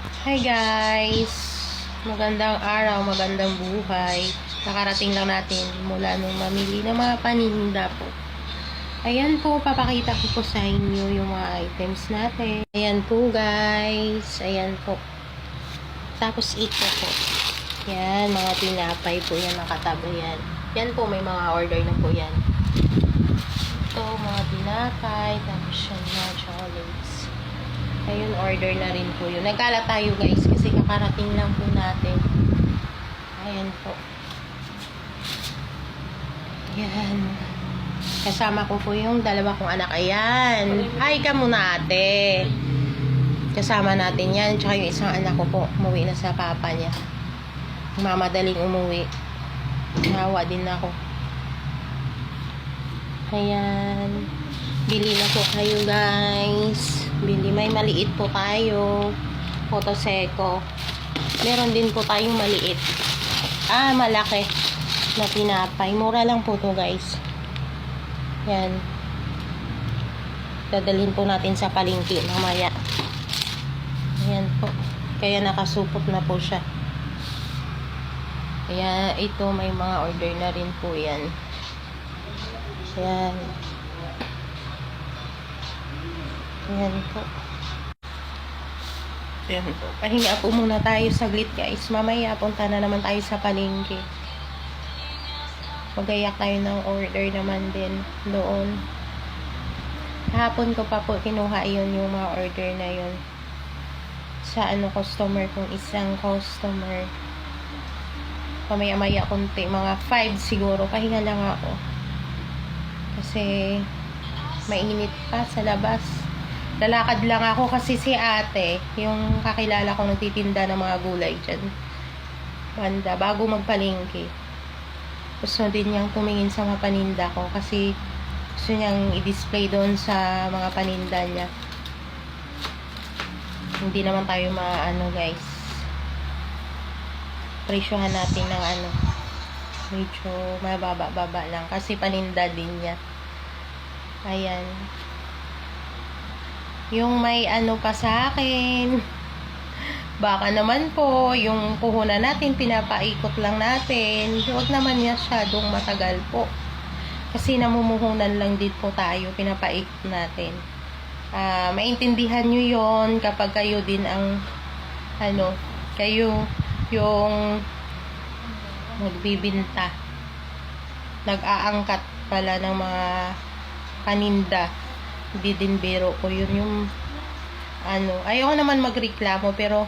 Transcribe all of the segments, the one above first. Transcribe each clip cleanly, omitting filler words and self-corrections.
Hi guys! Magandang araw, magandang buhay. Nakarating lang natin mula nung mamili ng mga paninda po. Ayan po, papakita ko po sa inyo yung mga items natin. Ayan po guys, ayan po. Tapos ito po. Yan, mga tinapay po yan, nakatabi yan. Yan po, may mga order na po yan. Ito, mga tinapay, tapos yan mga chocolates. Ayun, order na rin po yun. Nagkala tayo guys kasi kakarating lang po natin. Ayan po. Ayan. Kasama ko po yung dalawa kong anak. Ayan. Hi ka muna ate. Kasama natin yan. Tsaka yung isang anak ko po. Umuwi na sa papa niya. Mamadaling umuwi. Nahawa din ako. Ayan. Bili na po kayo guys. Bili. May maliit po tayo. Photoseko. Meron din po tayong maliit. Malaki. Na tinapay. Mura lang po to guys. Yan. Dadalhin po natin sa palengke mamaya. Ayan po. Kaya nakasupot na po siya. Kaya ito may mga order na rin po yan. Ayan. Ayan po. Ayan po. Pahinga po muna tayo saglit guys. Mamaya punta na naman tayo sa palengke. Magayak tayo ng order naman din doon. Kahapon ko pa po kinuha yun yung mga order na yun. Sa customer kong isang customer. Pamaya-maya konti. Mga 5 siguro. Pahinga lang ako. Kasi mainit pa sa labas. Lalakad lang ako kasi si ate, yung kakilala ko nagtitinda ng mga gulay dyan. Banda, bago magpalengke. Gusto din niyang tumingin sa mga paninda ko kasi gusto niyang i-display doon sa mga paninda niya. Hindi naman tayo maano guys. Presyohan natin ng medyo mababa-baba lang kasi paninda din niya. Ayan. Yung may pa sa akin. Baka naman po, yung puhunan natin, pinapaikot lang natin. Huwag naman masyadong matagal po. Kasi namumuhunan lang din po tayo, pinapaikot natin. Maintindihan nyo yon kapag kayo din ang, kayo yung magbibinta. Nag-aangkat pala ng mga paninda. Hindi din biro ko yun yung ayoko naman magreklamo pero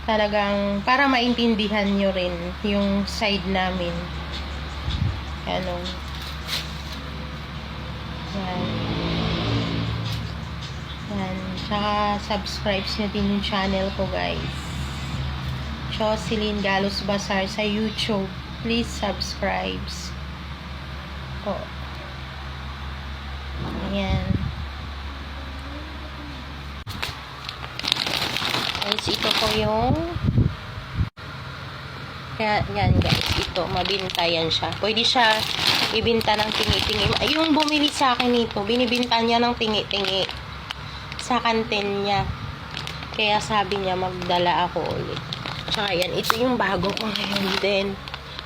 talagang para maintindihan nyo rin yung side namin yan tsaka subscribe nyo din yung channel ko guys, Jocelyn Galos Bazaar sa YouTube. Please subscribe po. Ayan. Guys, ito po yung yan guys, ito, mabinta yan siya. Pwede siya ibinta ng tingi-tingi. Yung bumili sa akin nito, binibinta niya ng tingi-tingi sa kantin niya. Kaya sabi niya magdala ako ulit. Tsaka yan, ito yung bago ko ngayon din.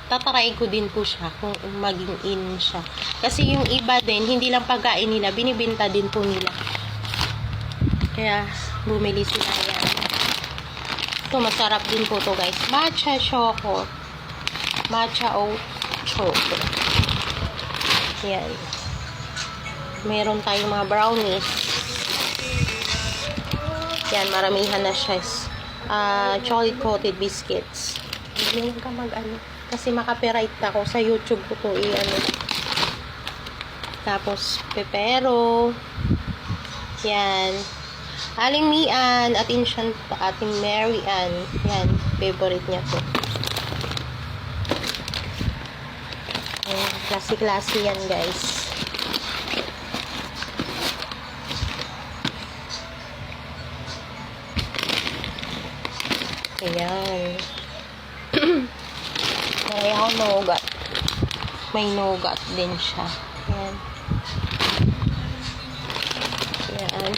Tatry ko din po siya kung maging in siya. Kasi yung iba din, hindi lang pagkain nila, binibinta din po nila. Kaya bumili sila yan. Ito, masarap din po to guys. Matcha choco. Matcha oat choco. Yan. Meron tayong mga brownies. Yan, maramihan na siya. Chocolate coated biscuits. Hindi ka kasi makapiright ako sa YouTube ko to Tapos pepero. Yan. Aling Mian at ating Mary Ann. Yan, favorite niya to. Klase-klase yan guys. Ayan. Ayaw nougat. May nougat din siya. Ayan. Ayan.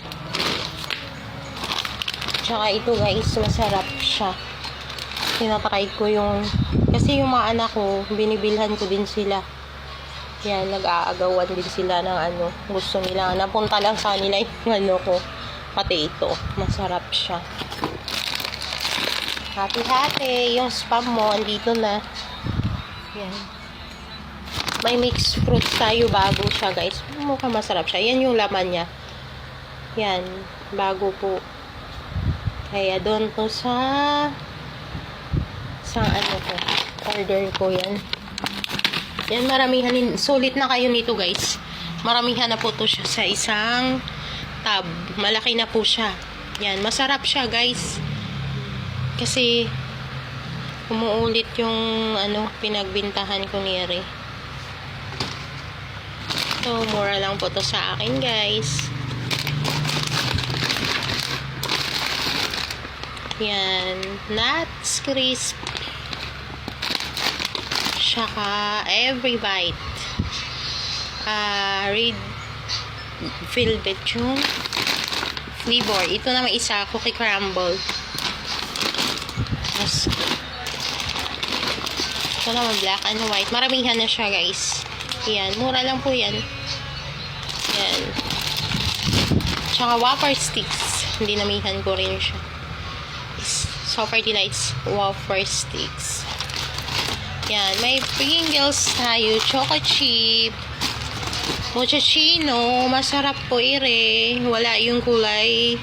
Tsaka ito guys, masarap siya. Tinatry ko yung, kasi yung mga anak ko, binibilhan ko din sila. Yan, nag-aagawan din sila ng ano, gusto nila. Napunta lang sa nila yung ano ko. Pati ito, masarap siya. Hati-hati, yung spam mo, andito na. Yan. May mixed fruit tayo bago siya guys. Mukhang masarap siya. Yan yung laman niya. Yan, bago po. Kaya doon po sa ano ko, order ko yan. Yan, maramihan, sulit na kayo nito guys. Maramihan na po to siya sa isang tub. Malaki na po siya. Yan, masarap siya guys. Kasi umuulit yung ano, pinagbintahan ko ni Ere. So, mura lang po to sa akin guys. Yan, nuts crisp. Tsaka every bite. Red velvet yung flavor. Ito naman isa, cookie crumble. Ito naman black and white. Maramihan na siya guys. Yan, mura lang po yan. Yan. Tsaka wafer sticks. Hindi namihan ko rin siya. Super Delights wafer sticks. Yan, may Pringles tayo, choco chip, mochaccino, masarap po Ere. Wala yung kulay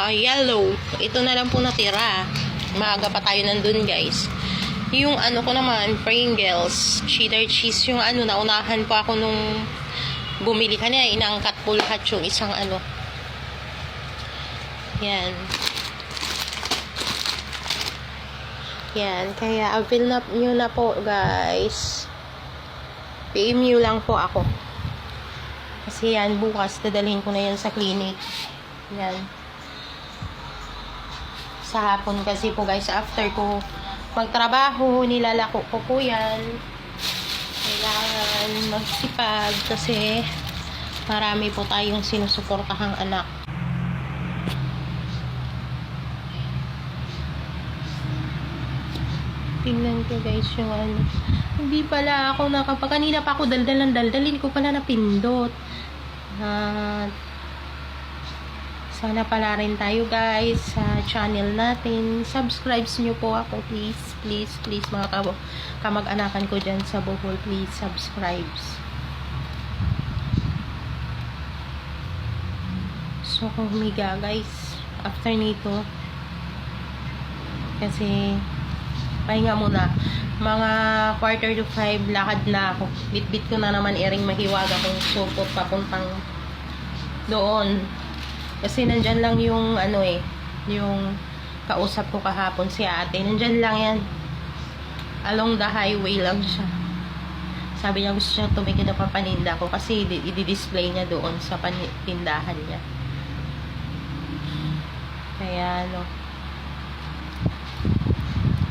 yellow. Ito na lang po natira. Maaga pa tayo nandun guys. Yung ano ko naman, Pringles, cheddar cheese, yung ano, naunahan po ako nung bumili kanina, inangkat po lahat yung isang ano. Yan. Yan, kaya avail na nyo na po guys. PM nyo lang po ako. Kasi yan, bukas dadalhin ko na yan sa clinic. Yan. Sa hapon kasi po guys, after ko magtrabaho, nilalako ko po yan. Kailangan magsipag kasi marami po tayong sinusuportahang anak. Tingnan ko guys yung ano. Hindi pala ako kanina pa ako daldalin ko pala napindot. Sana pala rin tayo guys sa channel natin. Subscribe nyo po ako please. Please mga kamag-anakan ko dyan sa Bohol. Please subscribe. So kung humiga guys. After nito. Kasi pahinga muna. Mga 4:45 lakad na ako. Bit-bit ko na naman Ering mahiwaga kung supot papuntang doon. Kasi nandyan lang yung ano yung kausap ko kahapon si ate. Nandyan lang yan. Along the highway lang siya. Sabi niya gusto niya tumikid na papaninda ko kasi i-display niya doon sa tindahan niya. Kaya ano,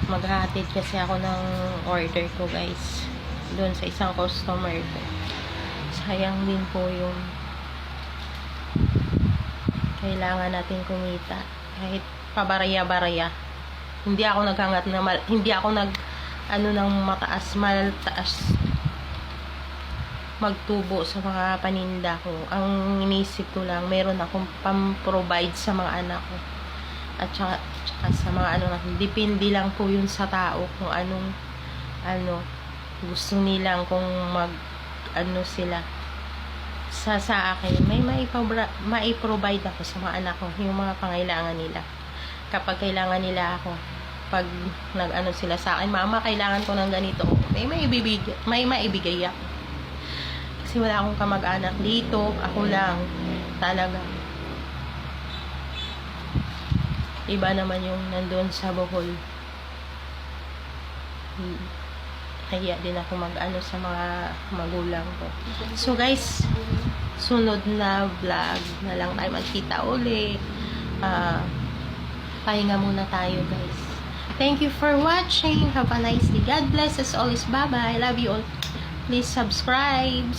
maghahatid kasi ako ng order ko guys doon sa isang customer ko. Sayang din po yung kailangan natin kumita kahit pabaraya-baraya. Hindi ako naghangat na hindi ako ano ng mataas magtubo sa mga paninda ko. Ang inisip ko lang, meron akong pam-provide sa mga anak ko. At saka sa mga ano, depende lang po yun sa tao kung anong gusto nilang kung ano sila sa akin. May mai-provide ako sa mga anak ko yung mga pangailangan nila. Kapag kailangan nila ako, pag nag-ano sila sa akin, mama kailangan ko ng ganito, may maibigay ako. Kasi wala akong kamag-anak dito, ako lang talaga. Iba naman yung nandun sa Bohol. Kaya din ako mag-ano sa mga magulang ko. So guys, sunod na vlog na lang tayo magkita uli. Pahinga muna tayo guys. Thank you for watching. Have a nice day. God bless us always. Bye bye. Love you all. Please subscribe.